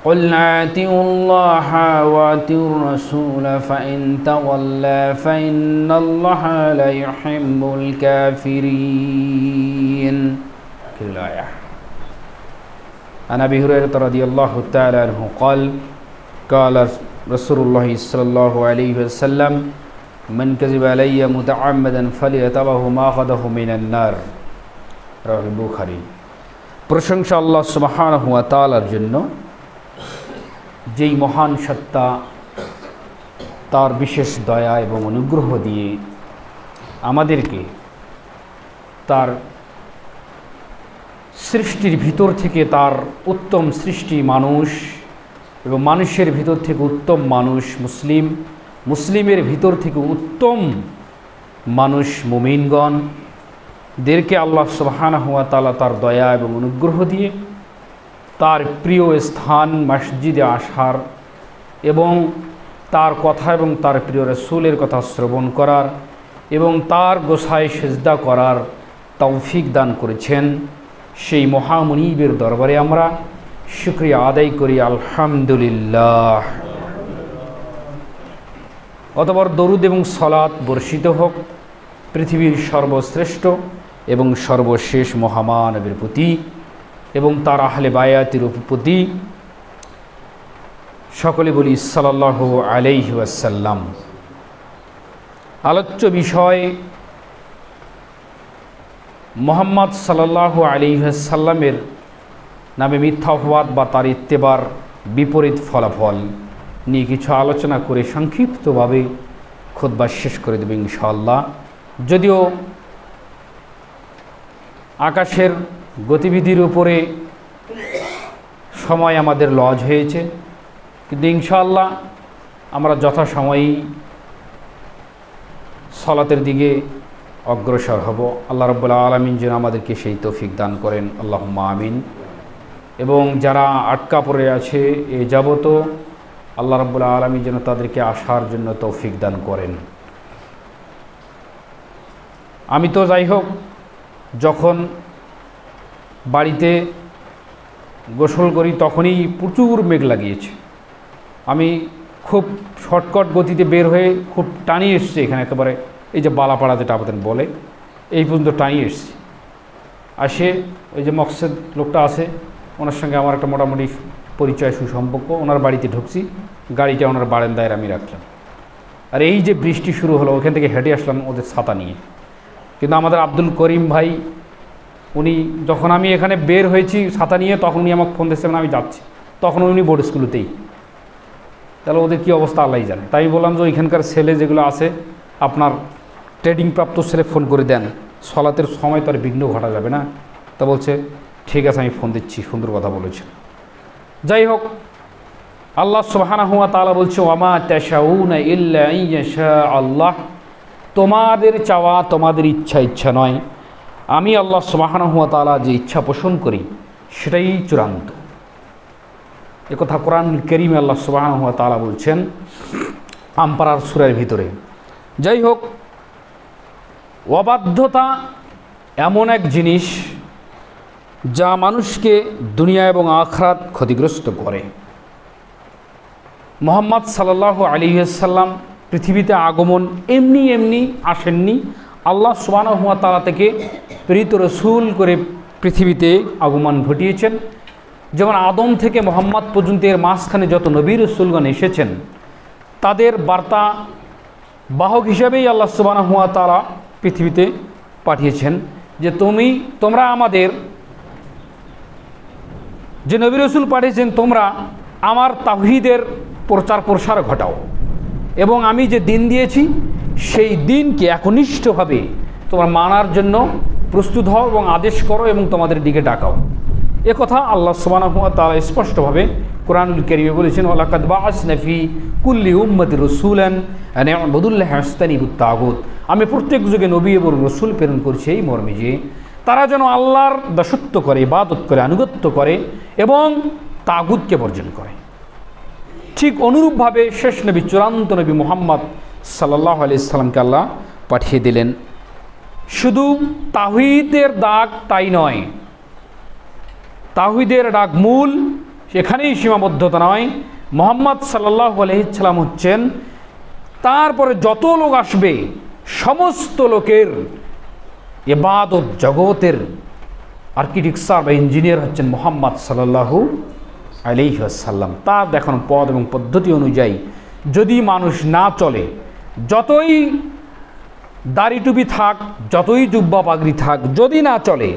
قل أطيعوا الله وأطيعوا الرسول فإن تولوا فإن الله لا يحب الكافرين. الآية. عن أبي هريرة رضي الله تعالى عنه قال قال رسول الله صلى الله عليه وسلم من كذب علي متعمدا فليتبوأ مقعده من النار. রাওয়াহুল বুখারী। প্রশংসা আল্লাহ সুবহানাহু ওয়া তাআলার জন্য, যেই মহান সত্তা তার বিশেষ দয়া এবং অনুগ্রহ দিয়ে আমাদেরকে তার সৃষ্টির ভিতর থেকে তার উত্তম সৃষ্টি মানুষ এবং মানুষের ভিতর থেকে উত্তম মানুষ মুসলিম, মুসলিমের ভিতর থেকে উত্তম মানুষ মুমিনগণ দেরকে আল্লাহ সুবহানাহু ওয়া তাআলা তার দয়া এবং অনুগ্রহ দিয়ে তার প্রিয় স্থান মসজিদে আসার এবং তার কথা এবং তার প্রিয় রাসূলের কথা শ্রবণ করার এবং তার গোসায় সেজদা করার তৌফিক দান করেছেন। সেই মহামুনিবের দরবারে আমরা শুকরিয়া আদায় করি, আলহামদুলিল্লাহ। অতঃপর দরুদ এবং সালাত বর্ষিত হোক পৃথিবীর সর্বশ্রেষ্ঠ এবং সর্বশেষ মহামানবের প্রতি এবং তার আহলে বায়াতের প্রতি। সকলে বলি সাল্লাল্লাহু আলাইহি ওয়াসাল্লাম। আলোচ্য বিষয় মুহাম্মদ সাল্লাল্লাহু আলাইহি ওয়াসাল্লামের নামে মিথ্যা অপবাদ বা তার ইত্তেবার বিপরীত ফলাফল নিয়ে কিছু আলোচনা করে সংক্ষিপ্তভাবে খুতবা শেষ করে দেব ইনশাআল্লাহ। যদিও আকাশের গতিবিধির উপরে সময় আমাদের লজ হয়েছে, কিন্তু ইনশাআল্লাহ আমরা যথাসময়েই সালাতের দিকে অগ্রসর হব। আল্লাহ রাব্বুল আলামিন যেন আমাদেরকে সেই তৌফিক দান করেন, আল্লাহুম্মা আমিন। এবং যারা আটকা পড়ে আছে এ যাবত আল্লাহ রাব্বুল আলামিন যেন তাদেরকে আসার জন্য তৌফিক দান করেন। আমি তো যাই হোক যখন বাড়িতে গোসল করি তখনই প্রচুর মেঘ লাগিয়েছে। আমি খুব শর্টকাট গতিতে বের হয়ে খুব টানিয়ে এসছি এখানে, একেবারে এই যে বালাপাড়া যেটা আমাদের বলে এই পর্যন্ত টানিয়ে এসছি। আসে ওই যে মকসেদ লোকটা আছে, ওনার সঙ্গে আমার একটা মোটামুটি পরিচয় সুসম্পর্ক, ওনার বাড়িতে ঢুকছি, গাড়িটা ওনার বারান্দায় আমি রাখলাম। আর এই যে বৃষ্টি শুরু হলো ওখান থেকে হেঁটে আসলাম ওদের ছাতা নিয়ে। কিন্তু আমাদের আব্দুল করিম ভাই উনি যখন আমি এখানে বের হয়েছি ছাতা নিয়ে তখন উনি আমাকে ফোন দিয়েছেন আমি যাচ্ছি, তখন উনি বোর্ড স্কুলেতেই। তাহলে ওদের কী অবস্থা আল্লাহই জানে। তাই বললাম যে ওইখানকার ছেলে যেগুলো আছে আপনার ট্রেডিং প্রাপ্ত ছেলে ফোন করে দেন, সলাতের সময় তো আর বিঘ্ন ঘটা যাবে না। তা বলছে ঠিক আছে আমি ফোন দিচ্ছি, সুন্দর কথা বলেছে। যাই হোক, আল্লাহ সুবহানাহু ওয়া তাআলা বলছে ওয়ামা তাশাউনা ইল্লা আইয়াশা আল্লাহ, তোমাদের চাওয়া তোমাদের ইচ্ছা নয়, আমি আল্লাহ সুবহানাহু ওয়া তাআলা যে ইচ্ছা পোষণ করি সেটাই চূড়ান্ত। একথা কোরআনুল কারীমে আল্লাহ সুবহানাহু ওয়া তাআলা বলছেন আমপারার সূরার ভিতরে। যাই হোক, অবাধ্যতা এমন এক জিনিস যা মানুষকে দুনিয়া এবং আখিরাত ক্ষতিগ্রস্ত করে। মুহাম্মদ সাল্লাল্লাহু আলাইহি ওয়াসাল্লাম পৃথিবীতে আগমন এমনি আসেননি, আল্লাহ সুবহানাহু ওয়া তাআলা থেকে প্রেরিত রসুল করে পৃথিবীতে আগমন ঘটিয়েছেন। যেমন আদম থেকে মুহাম্মদ পর্যন্ত এর মাঝখানে যত নবী রসুলগণ এসেছেন তাদের বার্তা বাহক হিসেবেই আল্লাহ সুবহানাহু ওয়া তাআলা পৃথিবীতে পাঠিয়েছেন যে তোমরা আমাদের যে নবী রসুল পাঠিয়েছেন তোমরা আমার তাওহীদের প্রচার প্রসার ঘটাও এবং আমি যে দিন দিয়েছি সেই দিনকে একনিষ্ঠভাবে তোমরা মানার জন্য প্রস্তুত হও এবং আদেশ করো এবং তোমাদের দিকে ডাকাও। একথা আল্লাহ সুবহানাহু ওয়া তাআলা স্পষ্টভাবে কোরআনুল কারীমে বলেছেন, ওয়ালাকাদ বাআসনা ফি কুল্লি উম্মাতির রাসূলান আন ইউবুদুল্লাহ ওয়াজতানিবুত তাগুত। আমি প্রত্যেক যুগে নবী এবং রসুল প্রেরণ করছি এই মর্মে যে তারা যেন আল্লাহর দাসত্ব করে, ইবাদত করে, আনুগত্য করে এবং তাগুতকে বর্জন করে। ঠিক অনুরূপভাবে শেষ নবী চূড়ান্ত নবী মুহাম্মদ সাল্লাল্লাহু আলাইহি সাল্লামকে আল্লাহ পাঠিয়ে দিলেন। শুধু তাওহীদের ডাক তাই নয়, তাওহীদের ডাক মূল এখানেই সীমাবদ্ধতা নয়, মুহাম্মদ সাল্লাল্লাহু আলাইহি সাল্লাম হচ্ছেন তারপরে যত লোক আসবে সমস্ত লোকের ইবাদত জগতের আর্কিটেকচার বা ইঞ্জিনিয়ার হচ্ছেন মুহাম্মদ সাল্লাল্লাহু আলাইহি ওয়াসাল্লাম। তার দেখানো পথ এবং পদ্ধতি অনুযায়ী যদি মানুষ না চলে, যতই দাড়ি টুপি থাক, যতই জুব্বা পাগড়ি থাক, যদি না চলে,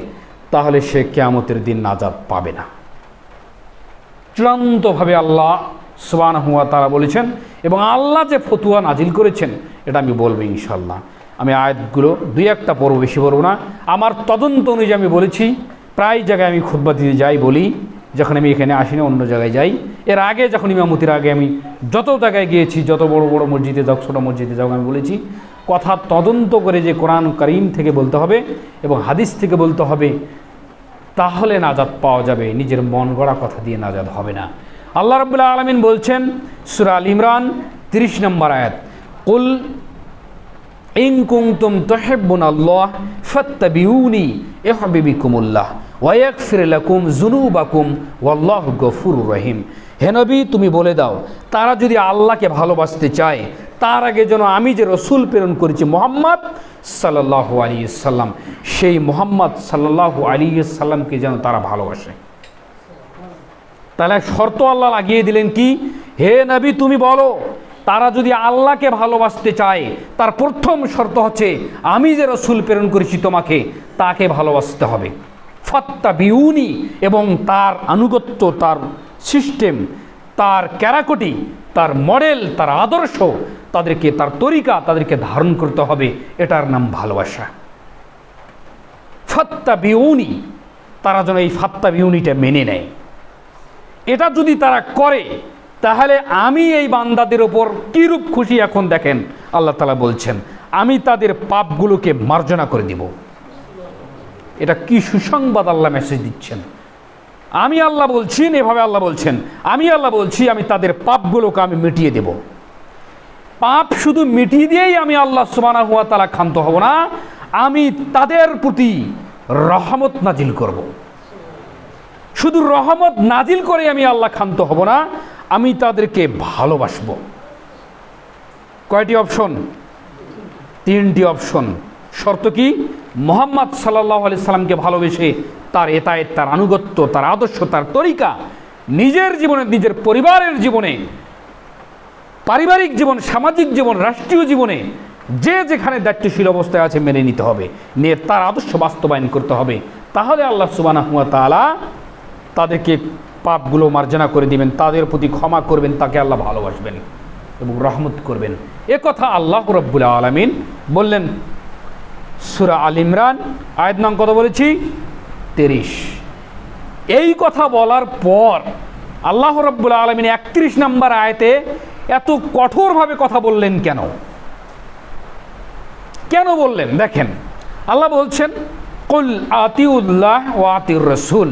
তাহলে সে কিয়ামতের দিন নাজাত পাবে না। চূড়ান্তভাবে আল্লাহ সুবহানাহু ওয়া তাআলা বলেছেন, এবং আল্লাহ যে ফতুয়া নাজিল করেছেন এটা আমি বলবো ইনশাল্লাহ। আমি আয়াতগুলো দুই একটা পড়ব, বেশি পড়ব না। আমার তদন্ত অনুযায়ী আমি বলেছি, প্রায় জায়গায় আমি খুতবা দিতে যাই, বলি যখন আমি এখানে আসি না, অন্য জায়গায় যাই। এর আগে যখন ইমামতির আগে আমি যত জায়গায় গিয়েছি, যত বড় বড় মসজিদে যাও, ছোটো মসজিদে যাও, আমি বলেছি কথা তদন্ত করে যে কোরআন কারীম থেকে বলতে হবে এবং হাদিস থেকে বলতে হবে, তাহলে নাজাত পাওয়া যাবে। নিজের মন গড়া কথা দিয়ে নাজাত হবে না। আল্লাহ রাব্বুল আলামিন বলছেন সূরা আল ইমরান 30 নম্বর আয়াত, কুল ইন কুনতুম তুহিব্বুনাল্লাহ ফাত্তাবিউনি ইউহিব্বুকুমুল্লাহ ওয়া ইয়াগফির লাকুম যুনুবাকুম ওয়াল্লাহু গফুরুর রহিম। হে নবী, তুমি বলে দাও, তারা যদি আল্লাহকে ভালোবাসতে চায়, তার আগে যেন আমি যে রসুল প্রেরণ করেছি মুহাম্মদ সাল্লাল্লাহু আলাইহি সাল্লাম, সেই মুহাম্মদ সাল্লাল্লাহু আলাইহি সাল্লামকে যেন তারা ভালোবাসে। তাহলে শর্ত আল্লাহ লাগিয়ে দিলেন কি? হে নবী, তুমি বলো, তারা যদি আল্লাহকে ভালোবাসতে চায়, তার প্রথম শর্ত হচ্ছে আমি যে রসুল প্রেরণ করেছি তোমাকে, তাকে ভালোবাসতে হবে। ফাত্তাবিউনি, এবং তার আনুগত্য, তার সিস্টেম, তার ক্যারাকটি, তার মডেল, তার আদর্শ, তাদেরকে, তার তরিকা তাদেরকে ধারণ করতে হবে। এটার নাম ভালোবাসা। ফাত্তাবিউনি, তারা যেন এই ফাত্তাবিউনিটা মেনে নেয়। এটা যদি তারা করে, তাহলে আমি এই বান্দাদের ওপর কীরূপ খুশি এখন দেখেন। আল্লাহ তাআলা বলছেন, আমি তাদের পাপগুলোকে মার্জনা করে দিব। এটা কি সুসংবাদ আল্লাহ মেসেজ দিচ্ছেন। আমি আল্লাহ বলছেন, এভাবে আল্লাহ বলছেন, আমি আল্লাহ বলছি আমি তাদের পাপগুলোকে আমি মিটিয়ে দেব। পাপ শুধু মিটিয়ে দিয়েই আমি আল্লাহ সুবহানাহু ওয়া তাআলা ক্ষান্ত হব না, আমি তাদের প্রতি রহমত নাজিল করব। শুধু রহমত নাজিল করে আমি আল্লাহ ক্ষান্ত হব না, আমি তাদেরকে ভালোবাসবো। কয়টি অপশন? 3টি অপশন। শর্ত কি? মুহাম্মদ সাল্লাল্লাহু আলাইহি সাল্লামকে ভালোবেসে তার এতায়েত, তার আনুগত্য, তার আদর্শ, তার তরিকা নিজের জীবনে, নিজের পরিবারের জীবনে, পারিবারিক জীবন, সামাজিক জীবন, রাষ্ট্রীয় জীবনে যে যেখানে দায়িত্বশীল অবস্থায় আছে মেনে নিতে হবে, নিয়ে তার আদর্শ বাস্তবায়ন করতে হবে। তাহলে আল্লাহ সুবহানাহু ওয়া তাআলা তাদেরকে পাপগুলো মার্জনা করে দিবেন, তাদের প্রতি ক্ষমা করবেন, তাকে আল্লাহ ভালোবাসবেন এবং রহমত করবেন। এ কথা আল্লাহ রাব্বুল আলামিন বললেন সূরা আল ইমরান আয়াত নং কত বলেছি? 30। এই কথা বলার পর আল্লাহ রাব্বুল আলামিন 31 নম্বর আয়াতে এত কঠোরভাবে কথা বললেন কেন? কেন বললেন? দেখেন, আল্লাহ বলছেন, কুল আতিউল্লাহ ওয়া আতিউর রাসূল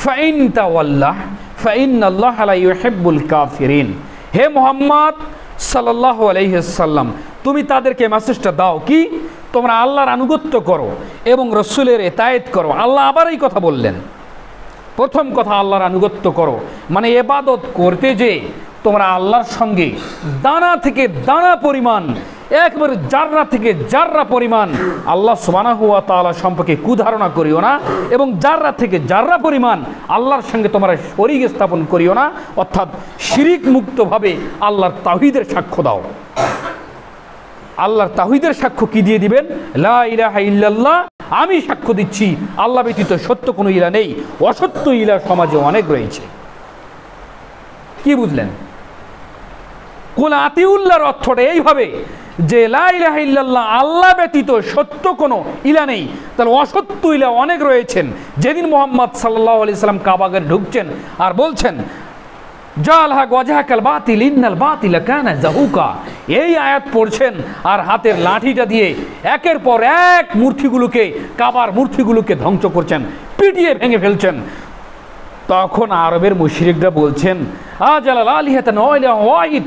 ফাইন তাওয়াল্লাহ ফাইন্নাল্লাহা লা ইউহিব্বুল কাফিরিন। হে মুহাম্মদ সাল্লাল্লাহু আলাইহি সাল্লাম, তুমি তাদেরকে মেসেজটা দাও কি? তোমরা আল্লাহর আনুগত্য করো এবং রসুলের এতায়েত করো। আল্লাহ আবার এই কথা বললেন। প্রথম কথা, আল্লাহর আনুগত্য করো, মানে ইবাদত করতে যে তোমরা আল্লাহর সঙ্গে দানা থেকে দানা পরিমাণ, একবারে জাররা থেকে জাররা পরিমাণ আল্লাহ সুবহানাহু ওয়া তাআলা সম্পর্কে কুধারণা করিও না, এবং জাররা থেকে জাররা পরিমাণ আল্লাহর সঙ্গে তোমরা শরীক স্থাপন করিও না, অর্থাৎ শিরিক মুক্তভাবে আল্লাহর তাওহীদের সাক্ষ্য দাও। আল্লাহর তাওহীদের সাক্ষ্য কি দিয়ে দিবেন? লা ইলাহা ইল্লাল্লাহ, আমি সাক্ষ্য দিচ্ছি আল্লাহ ব্যতীত সত্য কোনো ইলাহ নেই, অসত্য ইলাহ সমাজে অনেক রয়েছে। কি বুঝলেন? কুল আতিউল্লাহর অর্থটা এইভাবে যে লা ইলাহা ইল্লাল্লাহ, আল্লাহ ব্যতীত সত্য কোনো ইলাহ নেই, তাহলে অসত্য ইলাহ অনেক রয়েছেন। যেদিন মুহাম্মদ সাল্লাল্লাহু আলাইহি সাল্লাম কাবাগারে ঢুকছেন আর বলছেন জাল হক ওয়াজহাকাল বাতিল ইন্নাল বাতিলা কানা যাহুকা, এই আয়াত পড়ছেন আর হাতের লাঠিটা দিয়ে একের পর এক মূর্তিগুলোকে, কাবার মূর্তিগুলোকে ধ্বংস করছেন, পিটিয়ে ভেঙে ফেলছেন। তখন আরবের মুশরিকরা বলছেন আজালাল আলিহাতান ওয়াহিদ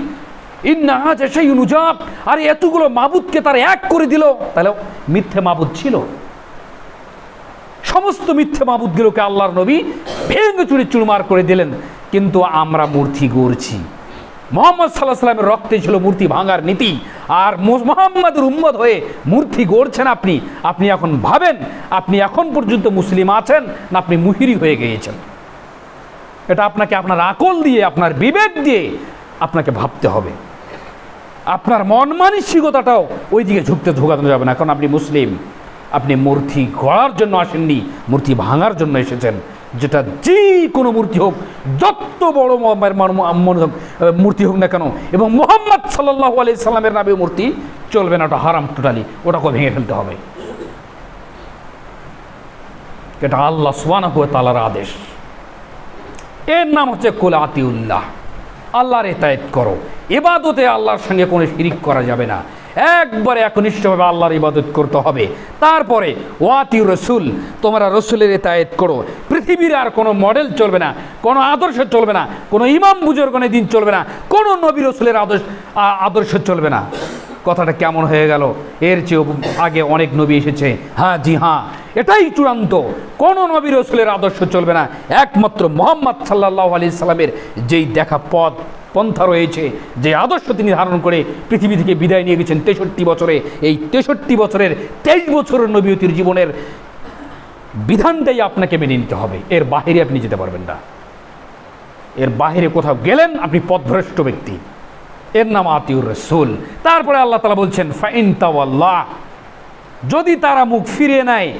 ইন্না হাযা শাইউন উজাব, আর এতগুলো মাবুদকে তারা এক করে দিল। তাহলে মিথ্যে মাবুদ ছিল। সমস্ত মিথ্যে মাবুদগুলোকে আল্লাহর নবী ভেঙে চুরমার করে দিলেন। কিন্তু আমরা মূর্তি গড়ছি। মুহাম্মদ সাল্লাল্লাহু আলাইহি সাল্লামের রক্তে ছিল মূর্তি ভাঙার নীতি, আর মুহাম্মাদের উম্মত হয়ে মূর্তি গড়ছেন আপনি। আপনি এখন ভাবেন আপনি এখন পর্যন্ত মুসলিম আছেন না আপনি মুশরিক হয়ে গিয়েছেন। এটা আপনাকে আপনার আকল দিয়ে, আপনার বিবেক দিয়ে আপনাকে ভাবতে হবে। আপনার মন মানসিকতাটাও ওই দিকে ঝুঁকানো যাবে না, কারণ আপনি মুসলিম। আপনি মূর্তি গড়ার জন্য আসেননি, মূর্তি ভাঙার জন্য এসেছেন। যেটা যে কোনো মূর্তি হোক, যত বড় মূর্তি হোক না কেন, এবং মুহাম্মদ সাল্লাল্লাহু আলাইহি সাল্লামের নামে মূর্তি চলবে না, ওটা হারাম টোটালি, ওটাকে ভেঙে ফেলতে হবে। এটা আল্লাহ সুবহানাহু ওয়া তাআলার আদেশ। এর নাম হচ্ছে কুল আতিউল্লাহ, আল্লাহর ইতাআত করো। ইবাদতে আল্লাহর সঙ্গে কোনো শিরিক করা যাবে না, একবারে একনিষ্ঠভাবে আল্লাহর ইবাদত করতে হবে। তারপরে ওয়াতিউর রাসূল, তোমরা রসুলের ইতাআত করো। পৃথিবীর আর কোনো মডেল চলবে না, কোনো আদর্শ চলবে না, কোনো ইমাম বুজুর্গের দিন চলবে না, কোনো নবী রসুলের আদর্শ চলবে না। কথাটা কেমন হয়ে গেল? এর চেয়ে আগে অনেক নবী এসেছে, হ্যাঁ জি হ্যাঁ, এটাই চূড়ান্ত। কোনো নবী রসুলের আদর্শ চলবে না, একমাত্র মুহাম্মদ সাল্লাল্লাহু আলাইহি সাল্লামের যেই দেখা পথ পন্থা রয়েছে, যে আদর্শ তিনি ধারণ করে পৃথিবী থেকে বিদায় নিয়ে গেছেন 63 বছরে, এই 63 বছরের 23 বছরের নবীয়তির জীবনের বিধানটাই আপনাকে মেনে নিতে হবে। এর বাহিরে আপনি যেতে পারবেন না। এর বাহিরে কোথাও গেলেন আপনি পথভ্রষ্ট ব্যক্তি। এর নাম আতিউর রাসূল। তারপরে আল্লাহ তাআলা বলছেন ফাইন তাওয়াল্লাহ, যদি তারা মুখ ফিরিয়ে নেয়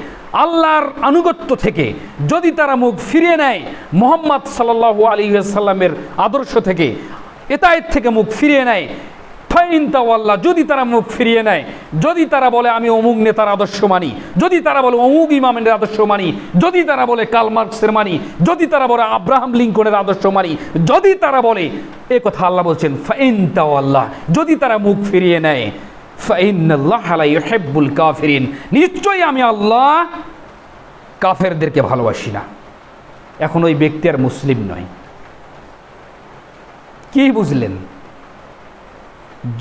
আল্লাহর আনুগত্য থেকে, যদি তারা মুখ ফিরিয়ে নেয় মুহাম্মদ সাল্লাল্লাহু আলাইহি ওয়াসাল্লামের আদর্শ থেকে, ইতাআত থেকে মুখ ফিরিয়ে নেয়, ফাইন তাওয়াল্লাহ, যদি তারা মুখ ফিরিয়ে নেয়, যদি তারা বলে আমি অমুক নেতার আদর্শ মানি, যদি তারা বলে অমুক ইমামের আদর্শ মানি, যদি তারা বলে কার্ল মার্কসের মানি, যদি তারা বলে আব্রাহাম লিঙ্কনের আদর্শ মানি, যদি তারা বলে, এ কথা আল্লাহ বলছেন ফাইন তাওয়াল্লাহ, যদি তারা মুখ ফিরিয়ে নেয়, ফাইন্নাল্লাহা লা ইউহিব্বুল কাফিরিন, নিশ্চয়ই আমি আল্লাহ কাফেরদেরকে ভালোবাসি না। এখন ওই ব্যক্তি আর মুসলিম নয়। কি বুঝলেন?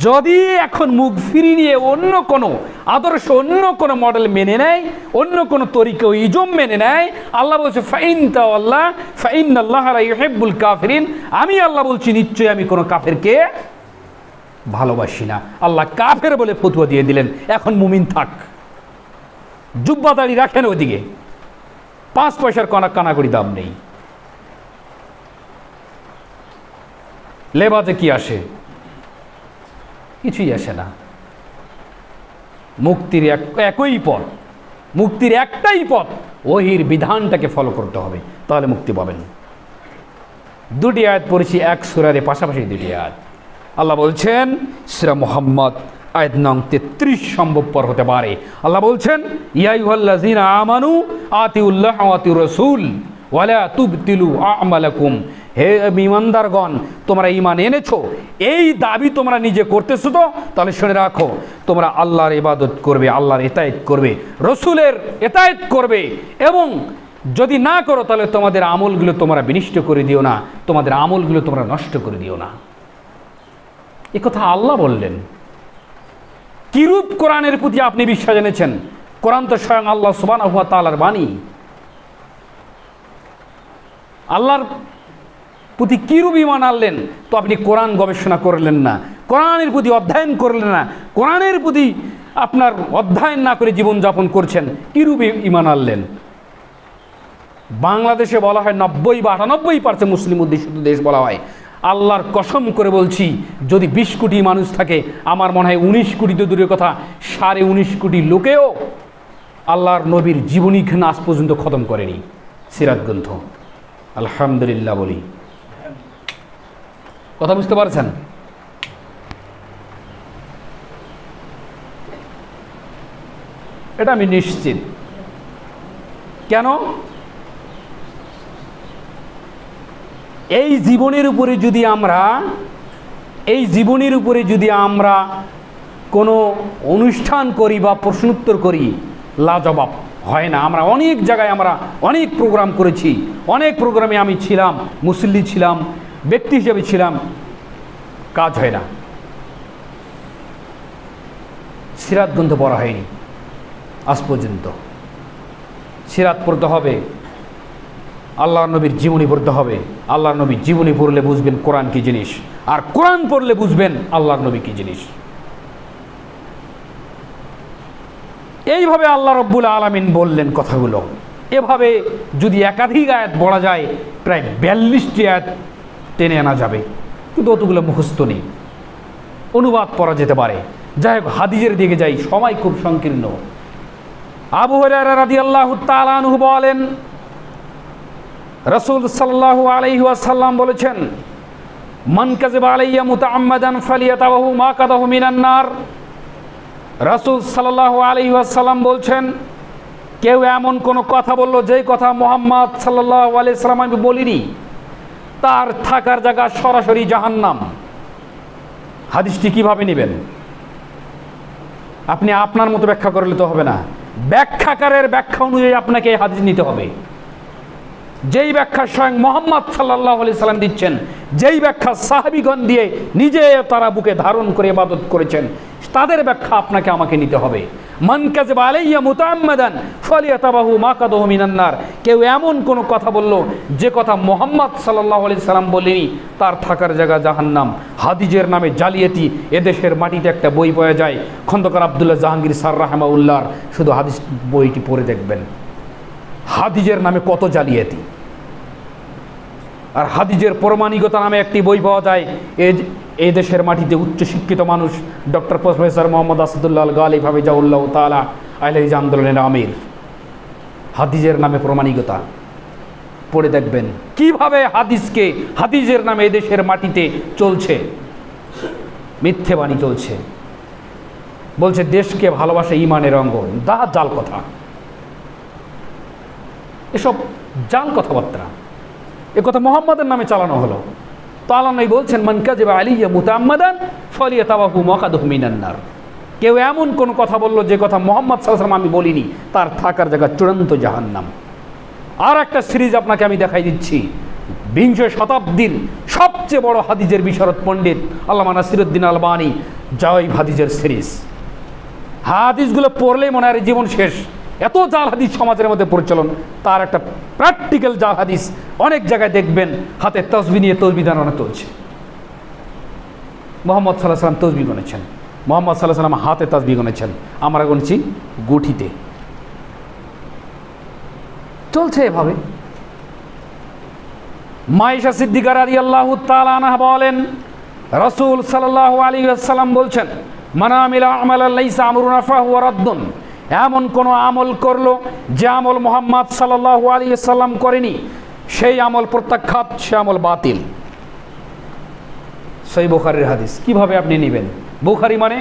যদি এখন মুখ ফিরিয়ে নিয়ে অন্য কোনো আদর্শ, অন্য কোনো মডেল মেনে নেয়, অন্য কোনো তরিকা ইজম মেনে নেয়, আল্লাহ বলছে ফাইন তাওয়াল্লাহ ফাইন্নাল্লাহা লা ইউহিব্বুল কাফিরিন, আমি আল্লাহ বলছি নিশ্চয়ই আমি কোনো কাফেরকে ভালোবাসি না। আল্লাহ কাফের বলে ফতোয়া দিয়ে দিলেন। এখন মুমিন থাক, জুব্বা দাড়ি রাখেন, ওদিকে 5 পয়সার কানাকড়ি দাম নেই। লেবাজে কি আসে? কিছুই আসে না। মুক্তির একই পথ, মুক্তির একটাই পথ, ওহির বিধানটাকে ফলো করতে হবে, তাহলে মুক্তি পাবেন। 2টি আয়াত পড়েছি এক সূরার পাশাপাশি 2টি আয়াত। আল্লাহ বলছেন সূরা মুহাম্মদ আয়াত নং 33 সম্ভবপর হতে পারে। আল্লাহ বলছেন ইয়া আইয়ুহাল্লাযীনা আমানু আতিউল্লাহ ওয়া আতিউর রাসূল ওয়া লা তুবতিলু আমালাকুম, হে ঈমানদারগণ তোমরা ঈমান এনেছো, এই দাবি তোমরা নিজে করতেছো তো, তাহলে শুনে রাখো তোমরা আল্লাহর ইবাদত করবে, আল্লাহর ইতাআত করবে, রাসূলের ইতাআত করবে, এবং যদি না করো তাহলে তোমাদের আমলগুলো তোমরা বিনষ্ট করে দিও না, তোমাদের আমলগুলো তোমরা নষ্ট করে দিও না। এ কথা আল্লাহ বললেন। কিরূপ কোরআনের প্রতি আপনি বিশ্বাস এনেছেন? কোরআন তো স্বয়ং আল্লাহ সুবহানাহু ওয়া তাআলার বাণী। আল্লাহর প্রতি কিরূপ ঈমান আনলেন তো আপনি কোরআন গবেষণা করলেন না, কোরআনের প্রতি অধ্যয়ন করলেন না, কোরআনের প্রতি আপনার অধ্যয়ন না করে জীবনযাপন করছেন, কিরূপ ঈমান আনলেন? বাংলাদেশে বলা হয় 90 বা 98% মুসলিম অধ্যুষিত দেশ বলা হয়। আল্লাহর কসম করে বলছি, যদি 20 কোটি মানুষ থাকে, আমার মনে হয় 19 কোটি তো দূরের কথা, 19.5 কোটি লোকেও আল্লাহর নবীর জীবনীখানা আজ পর্যন্ত খতম করেনি, সিরাত গ্রন্থ। আলহামদুলিল্লাহ বলি। কথা বুঝতে পারছেন? এটা আমি নিশ্চিত। কেন? এই জীবনের উপরে যদি আমরা কোনো অনুষ্ঠান করি বা প্রশ্নোত্তর করি, লাজবাব হয় না। আমরা অনেক জায়গায় আমরা অনেক প্রোগ্রাম করেছি, অনেক প্রোগ্রামে আমি ছিলাম, মুসল্লি ছিলাম, ব্যক্তি হিসেবে ছিলাম, কাজ হয় না। সিরাত গ্রন্থ পড়া হয়নি আজ পর্যন্ত। সিরাত পড়তে হবে, আল্লাহর নবীর জীবনী পড়তে হবে। আল্লাহর নবীর জীবনী পড়লে বুঝবেন কোরআন কী জিনিস, আর কোরআন পড়লে বুঝবেন আল্লাহর নবী কী জিনিস। এইভাবে আল্লাহ রব্বুল আলামিন বললেন কথাগুলো। এভাবে যদি একাধিক আয়াত পড়া যায়, প্রায় 42টি আয়াত টেনে আনা যাবে, কিন্তু অতগুলো মুখস্থ নেই, অনুবাদ পড়া যেতে পারে। যাই হোক, হাদিসের দিকে যাই, সময় খুব সংকীর্ণ। আবু হুরায়রা রাদিয়াল্লাহু তাআলা আনহু বলেন, রাসূল সাল্লাল্লাহু আলাইহি ওয়াসাল্লাম বলেছেন, মান কাযাবা আলাইয়া মুতাআম্মাদান ফালিয়াতাবাহু মাকাদাহু মিনান নার। রাসূল সাল্লাল্লাহু আলাইহি ওয়াসাল্লাম বলছেন, কেউ এমন কোনো কথা বলল যেই কথা মুহাম্মদ সাল্লাল্লাহু আলাইহি ওয়াসাল্লাম আমি বলিনি, তার থাকার জায়গা সরাসরি জাহান্নাম। হাদিসটি কিভাবে নেবেন? আপনি আপনার মতো ব্যাখ্যা করলে তো হবে না, ব্যাখ্যাকারের ব্যাখ্যা অনুযায়ী আপনাকে এই হাদিস নিতে হবে। যেই ব্যাখ্যা স্বয়ং মুহাম্মদ সাল্লাল্লাহু আলাইহি সাল্লাম দিচ্ছেন, যেই ব্যাখ্যা সাহাবীগণ দিয়ে নিজে তারা বুকে ধারণ করে ইবাদত করেছেন, তাদের ব্যাখ্যা আপনাকে আমাকে নিতে হবে। মান কাযাবা আলাইয়া মুতাআম্মাদান ফালিয়াতাবাহু মাকাদাহু মিনান নার। কেউ এমন কোনো কথা বলল যে কথা মুহাম্মদ সাল্লাল্লাহু আলাইহি সাল্লাম বলেনি, তার থাকার জায়গা জাহান্নাম। হাদিসের নামে জালিয়াতি এদেশের মাটিতে একটা বই পাওয়া যায়, খন্দকার আব্দুল্লাহ জাহাঙ্গীর স্যার রাহিমাহুল্লাহর, শুধু হাদিস বইটি পড়ে দেখবেন হাদিসের নামে কত জালিয়াতি। আর হাদিসের প্রমাণিকতা নামে একটি বই পাওয়া যায়, এই দেশের মাটিতে উচ্চশিক্ষিত মানুষ ডক্টর প্রফেসর মোহাম্মদ আসাদুল্লাহ আল গালিব হাফিজাহুল্লাহ তাআলা আহলে আন্দোলনের আমির, হাদিসের নামে প্রমাণিকতা পড়ে দেখবেন কিভাবে হাদিসের নামে এদেশের মাটিতে চলছে মিথ্যে বাণী চলছে। বলছে দেশকে ভালোবাসা ঈমানের অঙ্গ, জাল কথা, এসব জাল কথাবার্তা। এ কথা মুহাম্মাদের নামে চালানো হলো। তো আল্লাহ নবী বলছেন, মান কাযাবা আলাইয়া মুতাআম্মাদান ফালিয়াতাবাহু মাকাদাহু মিনান নার। কেউ এমন কোন কথা বলল যে কথা মুহাম্মদ সাল্লাল্লাহু আলাইহি ওয়াসাল্লাম আমি বলিনি, তার থাকার জায়গা চূড়ান্ত জাহান্নাম। আর একটা সিরিজ আপনাকে আমি দেখাই দিচ্ছি, বিংশ শতাব্দীর সবচেয়ে বড় হাদিসের বিশারদ পণ্ডিত আল্লামা নাসিরুদ্দিন আলবানী জাওয়াইব হাদিসের সিরিজ। হাদিসগুলো পড়লেই মনে হয় জীবন শেষ, এত জাল হাদিস সমাজের মধ্যে পরিচালন। তার একটা প্র্যাকটিক্যাল জাল হাদিস, অনেক জায়গায় দেখবেন হাতে তসবিহ নিয়ে তসবিহ দাঁড়ানো চলছে। মুহাম্মদ সাল্লাল্লাহু আলাইহি ওয়াসাল্লাম তসবিহ গণেছেন, মুহাম্মদ সাল্লাল্লাহু আলাইহি ওয়াসাল্লাম হাতে তসবিহ গণেছেন, আমরা গণেছি গুঠিতে। চলছে এভাবে। মায়েশা সিদ্দিকা রাদিয়াল্লাহু তাআলা আনহা বলেন, রাসূল সাল্লাল্লাহু আলাইহি ওয়াসাল্লাম বলছেন, মান আমিলা আমালান লাইসা আমরুনা ফাহুয়া রাদ্দুন। এমন কোন আমল করলো যে আমল মুহাম্মদ সাল্লাল্লাহু আলাইহি ওয়াসাল্লাম করেনি, সেই আমল প্রত্যাখ্যাত, সে আমল বাতিল। সহিহ বুখারীর হাদিস। কিভাবে আপনি নেবেন? বুখারী মানে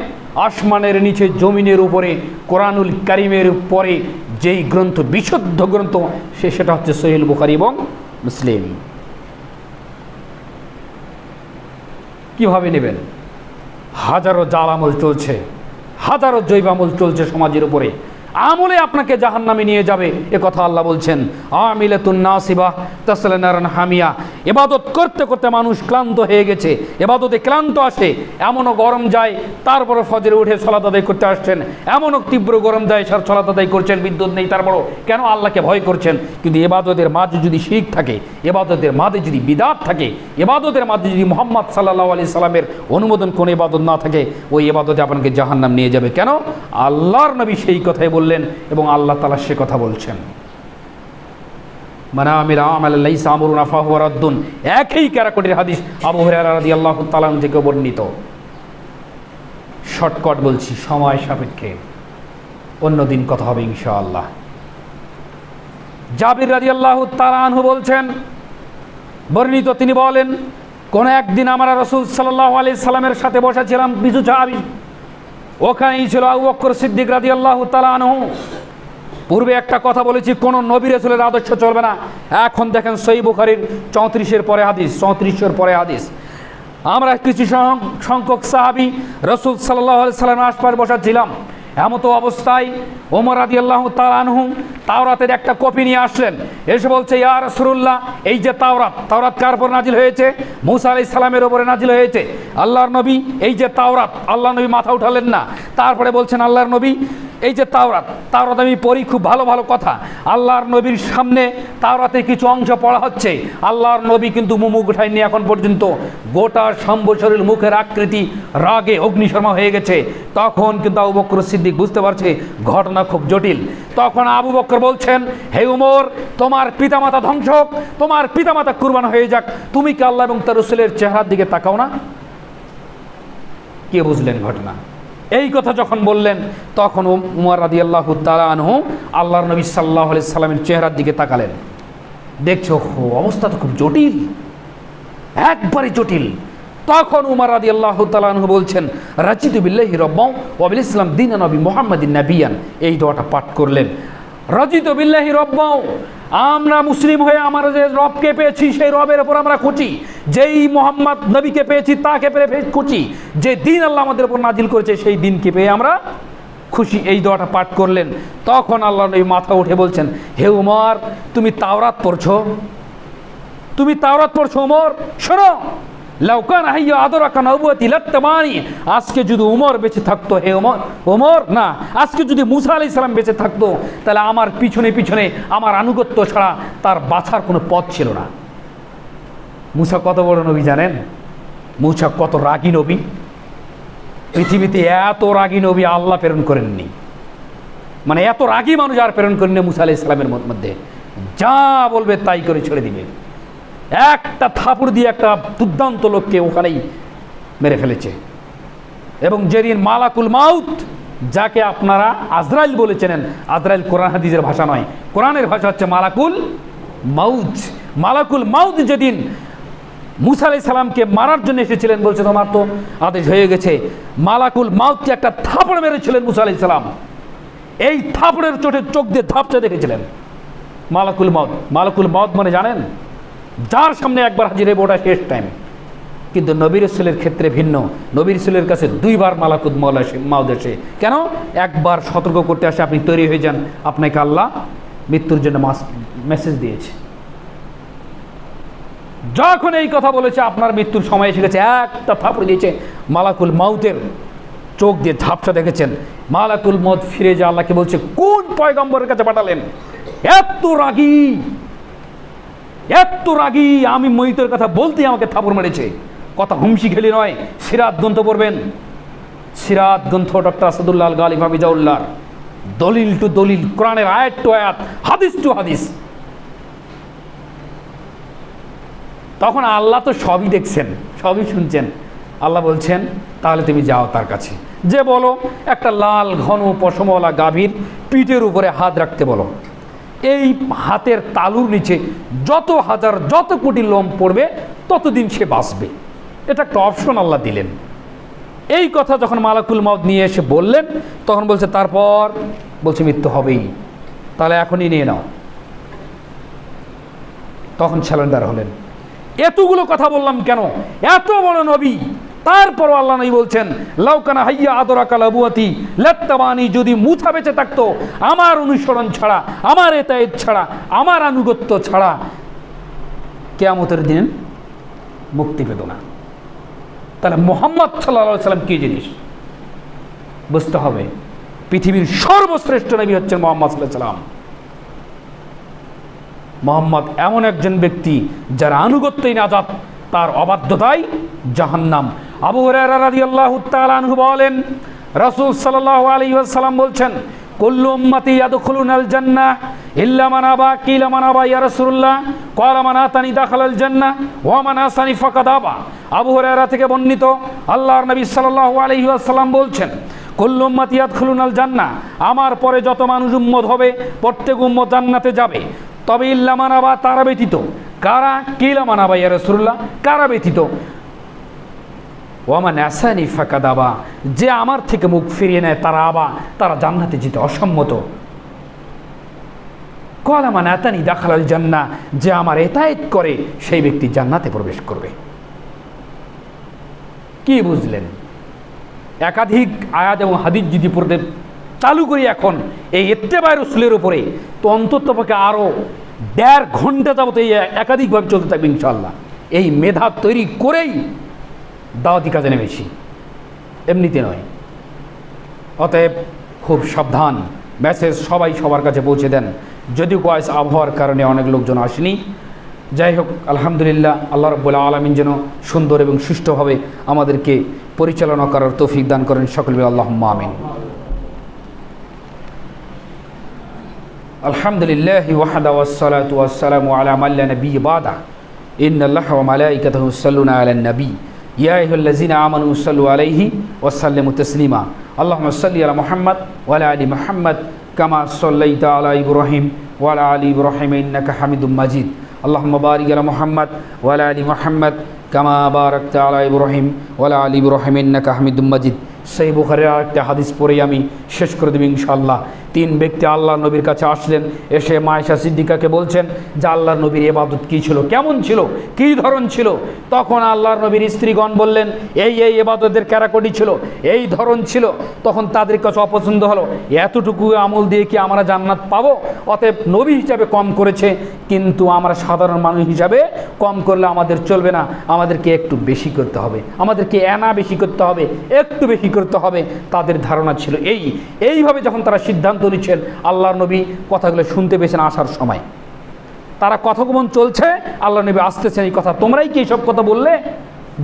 আসমানের নিচে জমিনের উপরে কোরআনুল কারীমের পরে যেই গ্রন্থ, বিশুদ্ধ গ্রন্থ, সেটা হচ্ছে সহিহ বুখারী এবং মুসলিম। কিভাবে নেবেন? হাজারো জাল আমল চলছে, হাজারো জৈব আমল চলছে সমাজের উপরে। আমলে আপনাকে জাহান্নামে নিয়ে যাবে, এ কথা আল্লাহ বলছেন। আমিলাতুন নাসিবা তাসলা নারান হামিয়া। ইবাদত করতে করতে মানুষ ক্লান্ত হয়ে গেছে, ইবাদতে ক্লান্ত আসে, এমনও গরম যায়, তারপরে ফজরে উঠে সালাত আদায় করতে আসছেন, এমনও তীব্র গরম যায় সার সালাত আদায় করছেন, বিদ্যুৎ নেই, তারপরও কেন? আল্লাহকে ভয় করছেন। কিন্তু ইবাদতের মাঝে যদি শিরক থাকে, ইবাদতের মাঝে যদি বিদআত থাকে, ইবাদতের মাঝে যদি মুহাম্মদ সাল্লাল্লাহু আলাইহি সাল্লামের অনুমোদন কোনো ইবাদত না থাকে, ওই ইবাদতে আপনাকে জাহান্নাম নিয়ে যাবে। কেন? আল্লাহর নবী সেই কথাই বললেন এবং আল্লাহ তাআলা সে কথা বলছেন। মান আমিলা আমালান লাইসা আমরুনা ফাহুয়া রাদ্দুন। একই ক্যারাকটির হাদিস আবু হুরায়রা রাদিয়াল্লাহু তাআলা থেকে বর্ণিত। শর্টকাট বলছি, সময় সাপেক্ষে, অন্যদিন কথা হবে ইনশাআল্লাহ। জাবির রাদিয়াল্লাহু তাআলা আনহু বলছেন, বর্ণিত, তিনি বলেন, কোন একদিন আমরা রাসূল সাল্লাল্লাহু আলাইহি সাল্লামের সাথে বসা ছিলাম কিছু সাহাবী, ওখানেই ছিল আবু বকর সিদ্দিক রাদিয়াল্লাহু তাআলা আনহু। পূর্বে একটা কথা বলেছি, কোন নবী রাসূলের আদর্শ চলবে না। এখন দেখেন সহিহ বুখারীর 34-এর পরে হাদিস, 34-এর পরে হাদিস। আমরা কিছু সংখ্যক সাহাবী রাসূল সাল্লাল্লাহু আলাইহি সাল্লামের আশপাশে বসা ছিলাম। এমতো অবস্থায় ওমর রাদিয়াল্লাহু তাআলা আনহু তাওরাতের একটা কপি নিয়ে আসলেন, এসে বলছে, ইয়া রাসূলুল্লাহ, এই যে তাওরাত কার উপর নাজিল হয়েছে? মূসা আলাইহিস সালামের উপরে নাজিল হয়েছে। আল্লাহর নবী, এই যে তাওরাত। আল্লাহর নবী মাথা উঠালেন না, তারপরে বলছেন, আল্লাহর নবী, এই যে তাওরাত, তাওরাত আমি পড়ি, খুব ভালো ভালো কথা। আল্লাহর নবীর সামনে তাওরাতের কিছু অংশ পড়া হচ্ছে, আল্লাহর নবী কিন্তু মুখ উঠায়নি এখন পর্যন্ত। গোটা সম্বশরীর মুখের আকৃতি রাগে অগ্নিশর্মা হয়ে গেছে। তখন কিন্তু আবু বকর সিদ্দিক বুঝতে পারছে ঘটনা খুব জটিল। তখন আবু বকর বলছেন, হে উমর, তোমার পিতামাতা ধ্বংস হোক, তোমার পিতামাতা কুরবান হয়ে যাক, তুমি কি আল্লাহ এবং তার রাসূলের চেহারার দিকে তাকাও না? কে বুঝলেন ঘটনা? এই কথা যখন বললেন তখন উমর রাদিয়াল্লাহু তাআলা আনহু আল্লাহর নবী সাল্লাল্লাহু আলাইহি সাল্লামের চেহারার দিকে তাকালেন। দেখছো অবস্থা তো খুব জটিল, একবারে জটিল। তখন উমর রাদিয়াল্লাহু তাআলা আনহু বলছেন, রাজিতু বিল্লাহি রাব্বান ওয়া বিল ইসলাম দীনান নবী মুহাম্মাদিন নাবিয়ান। এই দোয়াটা পাঠ করলেন, রাজিতু বিল্লাহি রাব্বান, আমরা মুসলিম হয়ে আমরা যে রবকে পেয়েছি সেই রবের উপর আমরা খুশি, যেই মোহাম্মদ নবীকে পেয়েছি তাকে পেয়ে খুশি, যে দিন আল্লাহ আমাদের উপর নাজিল করেছে সেই দিনকে পেয়ে আমরা খুশি। এই দোয়াটা পাঠ করলেন। তখন আল্লাহ নবী মাথা উঠে বলছেন, হে উমর, তুমি তাওরাত পড়ছো, তুমি তাওরাত পড়ছো উমর, শোনো, লাউকান হাইয়া আদরাকা নবুয়তি লাত্তাবানি, আজকে যদি উমর বেঁচে থাকতো, হে উমর, উমর না, আজকে যদি মুসা আলাইহিস সালাম বেঁচে থাকতো, তাহলে আমার পিছনে পিছনে আমার আনুগত্য ছাড়া তার বাছার কোনো পথ ছিল না। মুসা কত বড় নবী জানেন? মুসা কত রাগী নবী। পৃথিবীতে এত রাগী নবী আল্লাহ প্রেরণ করেননি, মানে এত রাগী মানুষ আর প্রেরণ করেননি মুসা আলাইহিস সালামের মধ্যে। যা বলবে তাই করে ছেড়ে দিবে। একটা থাপড় দিয়ে একটা দুর্দান্ত লোককে ওখানেই মেরে ফেলেছে। এবং যেদিন মালাকুল মাউত, যাকে আপনারা আজরাইল বলেছেন, আজরাইল কোরআন হাদিসের ভাষা নয়, কোরআনের ভাষা হচ্ছে মালাকুল মাউত। মালাকুল মাউত যেদিন মুসা আলাইহিস সালামকে মারার জন্য এসেছিলেন, বলছে তোমার তো আদেশ হয়ে গেছে, মালাকুল মাউতকে একটা থাপড় মেরেছিলেন মুসা আলাইহিস সালাম। এই থাপড়ের চোটে চোখ দিয়ে ধাপচা দেখেছিলেন মালাকুল মাউত। মালাকুল মাউত মানে জানেন, যার সামনে একবার হাজির হবে ওটা শেষ টাইম। কিন্তু নবী রাসূলের ক্ষেত্রে ভিন্ন। নবী রাসূলের কাছে দুইবার মালাকুল মাউত আসে। কেন? একবার সতর্ক করতে আসে, আপনি তৈরি হয়ে যান, আপনাকে আল্লাহ মৃত্যুর জন্য মেসেজ দিয়েছে। যখন এই কথা বলেছে আপনার মৃত্যুর সময় এসে গেছে, একটা থাপড় দিয়েছে, মালাকুল মাউতের চোখ দিয়ে ঝাপসা দেখেছেন। মালাকুল মাউত ফিরে যা আল্লাহকে বলছে, কোন পয়গম্বরের কাছে পাঠালেন? এত রাগী, এত রাগী, আমি মইতের কথা বলতেই আমাকে থাপড় মেরেছে। কথা হুমশি খেলি নয়, সিরাত গ্রন্থ পড়বেন, সিরাত গ্রন্থ ডক্টর আসাদুল্লাহ আল গালিব হাফিজাউল্লাহর, দলিল টু দলিল, কোরআনের আয়াত টু আয়াত, হাদিস টু হাদিস। তখন আল্লাহ তো সবই দেখছেন, সবই শুনছেন। আল্লাহ বলছেন, তাহলে তুমি যাও তার কাছে, যে বলো একটা লাল ঘন পশমওয়ালা গাভীর পিঠের উপরে হাত রাখতে বলো। এই হাতের তালুর নিচে যত হাজার যত কোটি লোম পড়বে ততদিন সে বাঁচবে। এটা একটা অপশন আল্লাহ দিলেন। এই কথা যখন মালাকুল মাউত নিয়ে এসে বললেন, তখন বলছে, তারপর বলছে মৃত্যু হবেই, তাহলে এখনই নিয়ে নাও। তখন স্যালেন্ডার হলেন। এতগুলো কথা বললাম কেন? এত বড় নবী, তারপরও আল্লাহ নবী বলছেন, লাউকানা হাইয়া আদরাকা লাবুয়াতি লাত্তাবানি, যদি মুসা বেঁচে থাকতো, আমার অনুসরণ ছাড়া, আমার এতায়েত ছাড়া, আমার আনুগত্য ছাড়া কিয়ামতের দিন মুক্তি পেত না। তাহলে মুহাম্মদ সাল্লাল্লাহু আলাইহি সাল্লাম কি জিনিস বুঝতে হবে। পৃথিবীর সর্বশ্রেষ্ঠ নবী হচ্ছেন মুহাম্মদ সাল্লাল্লাহু আলাইহি সাল্লাম। মুহাম্মদ এমন একজন ব্যক্তি যার আনুগত্যই নাজাত, তার অবাধ্যতাই জাহান্নাম। আবু হুরায়রা রাদিয়াল্লাহু তাআলা আনহু বলেন, রাসূল সাল্লাল্লাহু আলাইহি ওয়াসাল্লাম বলছেন, কুল্লু উম্মতি ইয়াদখুলুনাল জান্নাহ ইল্লা মান আবা, কিলা মান আবা ইয়া রাসূলুল্লাহ, ক্বালা মান আতানি দাখালাল জান্নাহ ওয়া মান আসানি ফাকাদ আবা। আবু হুরায়রা থেকে বর্ণিত, আল্লাহর নবী সাল্লাল্লাহু আলাইহি ওয়াসাল্লাম বলছেন, কুল্লু উম্মতি ইয়াদখুলুনাল জান্নাহ, আমার পরে যত মানুষ উম্মত হবে প্রত্যেক উম্মত জান্নাতে যাবে, তবে ইল্লা মান আবা, তারা ব্যতীত। কারা? কিলা মান আবা ইয়া রাসূলুল্লাহ, কারা ব্যতীত? ওয়া মান আসানি ফাকাদ আবা, যে আমার থেকে মুখ ফিরিয়ে নেয় তারা আবা, তারা জান্নাতে যেতে অসম্মত। ক্বালা মান আতানি দাখালাল জান্নাহ, যে আমার এতায়েত করে সেই ব্যক্তি জান্নাতে প্রবেশ করবে। কি বুঝলেন? একাধিক আয়াত এবং হাদিস যদি পড়তে চালু করি এখন এই ইত্তেবায়ে রাসূলের উপরে, তো অন্ততপক্ষে আরও 1.5 ঘন্টা যাবত এই একাধিকভাবে চলতে থাকবে ইনশাআল্লাহ। এই মেধা তৈরি করেই দাওয়াতি কাজে নেমেছি, এমনিতে নয়। অতএব খুব সাবধান, মেসেজ সবাই সবার কাছে পৌঁছে দেন। যদিও কয়েস আবহাওয়ার কারণে অনেক লোকজন আসেনি, যাই হোক আলহামদুলিল্লাহ, আল্লাহ রাব্বুল আলামিন যেন সুন্দর এবং সুষ্ঠুভাবে আমাদেরকে পরিচালনা করার তৌফিক দান করেন। সকল বলি আল্লাহুম্মা আমিন। আলহামদুলিল্লাহ ওয়াহদা ওয়াসসালাতু ওয়াসসালামু আলা মান লা নাবিয়্যা বাদা ইন্নাল্লাহা ওয়া মালাইকাতাহু ইউসাল্লুনা আলান নবী ইয়া আইয়ুহাল্লাযীনা আমানু সাল্লু আলাইহি ওয়া সাল্লিমু তাসলিমা আল্লাহুম্মা সাল্লি আলা মুহাম্মাদ ওয়া আলা আলি মুহাম্মাদ কামা সাল্লাইতা আলা ইব্রাহিম ওয়া আলা আলি ইব্রাহিম ইন্নাকা হামিদুম মাজিদ আল্লাহুম্মা বারিক আলা মুহাম্মাদ ওয়া আলা আলি মুহাম্মাদ কামা বারাকতা আলা ইব্রাহিম ওয়া আলা আলি ইব্রাহিম ইন্নাকা হামিদুম মাজিদ। সহিহ বুখারীর আরেকটা হাদিস পড়েই আমি শেষ করে দেব ইনশাআল্লাহ। 3 ব্যক্তি আল্লাহর নবীর কাছে আসলেন, এসে মা আয়েশা সিদ্দিকাকে বলছেন যে আল্লাহর নবীর ইবাদত কী ছিল, কেমন ছিল, কী ধরন ছিল। তখন আল্লাহর নবীর স্ত্রীগণ বললেন এই ইবাদতের ক্যারাকটি ছিল, এই ধরন ছিল। তখন তাদের কাছে অপছন্দ হলো, এতটুকু আমল দিয়ে কি আমরা জান্নাত পাবো? অতএব নবী হিসাবে কম করেছে, কিন্তু আমরা সাধারণ মানুষ হিসাবে কম করলে আমাদের চলবে না, আমাদেরকে একটু বেশি করতে হবে, আমাদেরকে এনা বেশি করতে হবে, একটু বেশি করতে হবে। তাদের ধারণা ছিল এইভাবে যখন তারা সিদ্ধান্ত নিচ্ছেন, আল্লাহর নবী কথাগুলো শুনতে পেয়েছেন আসার সময়। তারা কথোপকথন চলছে, আল্লাহর নবী আসতেছেন, এই কথা তোমরাই কি এইসব কথা বললে?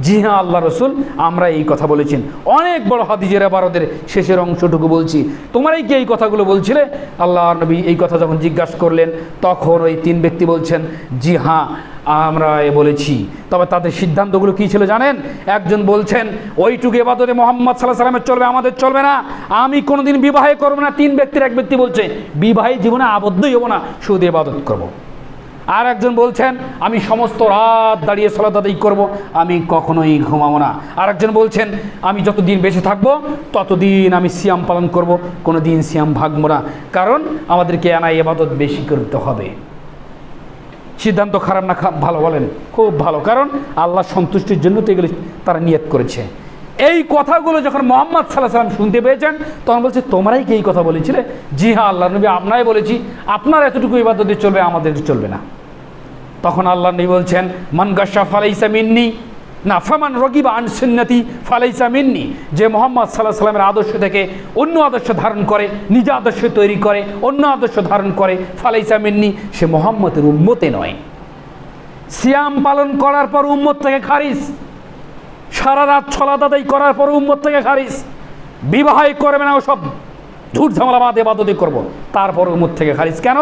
জি হ্যাঁ আল্লাহ রসুল, আমরা এই কথা বলেছেন। অনেক বড় হাদিসের ইবারতের শেষের অংশটুকু বলছি, তোমরাই কি এই কথাগুলো বলছিলে? আল্লাহর নবী এই কথা যখন জিজ্ঞাসা করলেন, তখন ওই 3 ব্যক্তি বলছেন জি হ্যাঁ আমরা বলেছি। তবে তাদের সিদ্ধান্তগুলো কী ছিল জানেন? একজন বলছেন ওইটুকু ইবাদতে মুহাম্মদ সাল্লাল্লাহু আলাইহি ওয়াসাল্লামের চলবে, আমাদের চলবে না, আমি কোনোদিন বিবাহে করবো না। 3 ব্যক্তির এক ব্যক্তি বলছে বিবাহে জীবনে আবদ্ধই হবো না, শুধু ইবাদত করবো। আর একজন বলছেন আমি সমস্ত রাত দাঁড়িয়ে সালাত আদায় করব, আমি কখনোই ঘুমাবো না। আর একজন বলছেন আমি যতদিন বেঁচে থাকবো ততদিন আমি সিয়াম পালন করব, কোনো দিন সিয়াম ভাগবো না, কারণ আমাদেরকে এনা ইবাদত বেশি করতে হবে। সিদ্ধান্ত খারাপ না ভালো? বলেন খুব ভালো, কারণ আল্লাহ সন্তুষ্টির জন্য তো এগুলো তারা নিয়ত করেছে। এই কথাগুলো যখন মুহাম্মদ সাল্লাল্লাহু আলাইহি ওয়াসাল্লাম শুনতে পেয়েছেন, তখন বলছে তোমরাই কি এই কথা বলেছিলে? জি হ্যাঁ আল্লাহ নবী, আপনারাই বলেছি, আপনার এতটুকু ইবাদতে চলবে, আমাদের চলবে না। তখন আল্লাহ নবী বলছেন মান গাশা ফালাইসা মিন্নি, না ফামান রগিবা আন সুন্নতি ফালাইসা মিন্নি। যে মুহাম্মদ সাল্লাল্লাহু আলাইহি ওয়াসাল্লামের আদর্শ থেকে অন্য আদর্শ ধারণ করে, নিজ আদর্শ তৈরি করে, অন্য আদর্শ ধারণ করে, ফালাইসা মিন্নি, সে মুহাম্মদের উম্মতে নয়। সিয়াম পালন করার পর উম্মত থেকে খারিজ, সারা রাত সালাত আদায় করার পর উম্মত থেকে খারিজ, বিবাহ করবে না, ওসব ঝুট ঝামেলা বাদে ইবাদত করব, তারপর উম্মত থেকে খারিজ। কেন?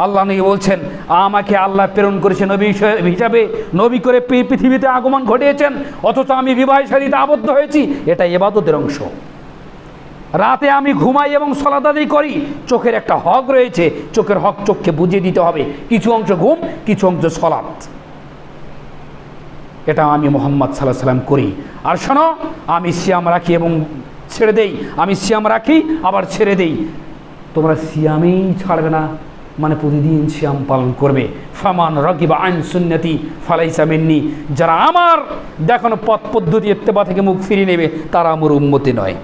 আল্লাহ নবী বলছেন আমাকে আল্লাহ প্রেরণ করেছে নবী হিসাবে, নবী করে পৃথিবীতে আগমন ঘটিয়েছেন, অথচ আমি বিবাহের সাথে আবদ্ধ হয়েছি, এটা ইবাদতের অংশ। রাতে আমি ঘুমাই এবং সালাত আদায় করি, চোখের একটা হক রয়েছে, চোখের হক চোখকে বুঝিয়ে দিতে হবে, কিছু অংশ ঘুম, কিছু অংশ সালাত। এটা আমি মুহাম্মদ সাল্লাল্লাহু আলাইহি ওয়াসাল্লাম করি। আর শোনো, আমি সিয়াম রাখি এবং ছেড়ে দেই, আমি সিয়াম রাখি আবার ছেড়ে দেই। তোমরা সিয়ামেই ছাড়বে না, মানে প্রতিদিন সিয়াম পালন করবে। ফামান রাগিবা আন সুন্নতি ফালাইসা মিন্নি, যারা আমার দেখানো পথ পদ্ধতি ইত্তেবা থেকে মুখ ফিরিয়ে নেবে, তারা আমার উম্মতি নয়।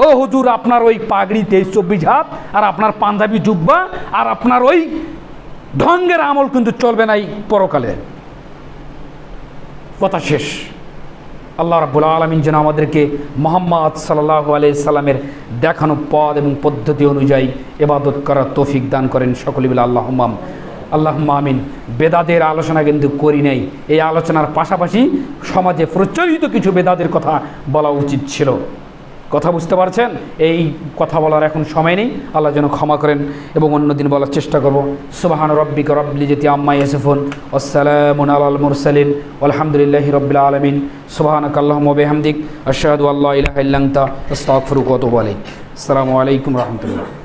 ও হুজুর, আপনার ওই পাগড়ি 23-24 হাত, আর আপনার পাঞ্জাবি জুব্বা, আর আপনার ওই ঢঙ্গের আমল কিন্তু চলবে না এই পরকালে। কথা শেষ। আল্লাহ রাব্বুল আলামিন যেন আমাদেরকে মুহাম্মদ সাল্লাল্লাহু আলাইহি সাল্লামের দেখানো পথ এবং পদ্ধতি অনুযায়ী ইবাদত করার তৌফিক দান করেন। সকলে বলে আল্লাহুম্মা আমিন। বেদাতের আলোচনা কিন্তু করি নাই, এই আলোচনার পাশাপাশি সমাজে প্রচলিত কিছু বেদাতের কথা বলা উচিত ছিল। কথা বুঝতে পারছেন? এই কথা বলার এখন সময় নেই, আল্লাহ যেন ক্ষমা করেন এবং অন্যদিন বলার চেষ্টা করব। সুবহান রাব্বিকা রাব্বিল ইজ্জাতি আম্মা ইয়াসিফুন ওয়াসসালামুন আলাল মুরসালিন ওয়ালহামদুলিল্লাহি রাব্বিল আলামিন। সুবহানাকা আল্লাহুম্মা ওয়া বিহামদিক আশহাদু আল্লা ইলাহা ইল্লা আনতা আস্তাগফিরুকা ওয়া আতুবু ইলাইক। আসসালামু আলাইকুম ওয়া রাহমাতুল্লাহ।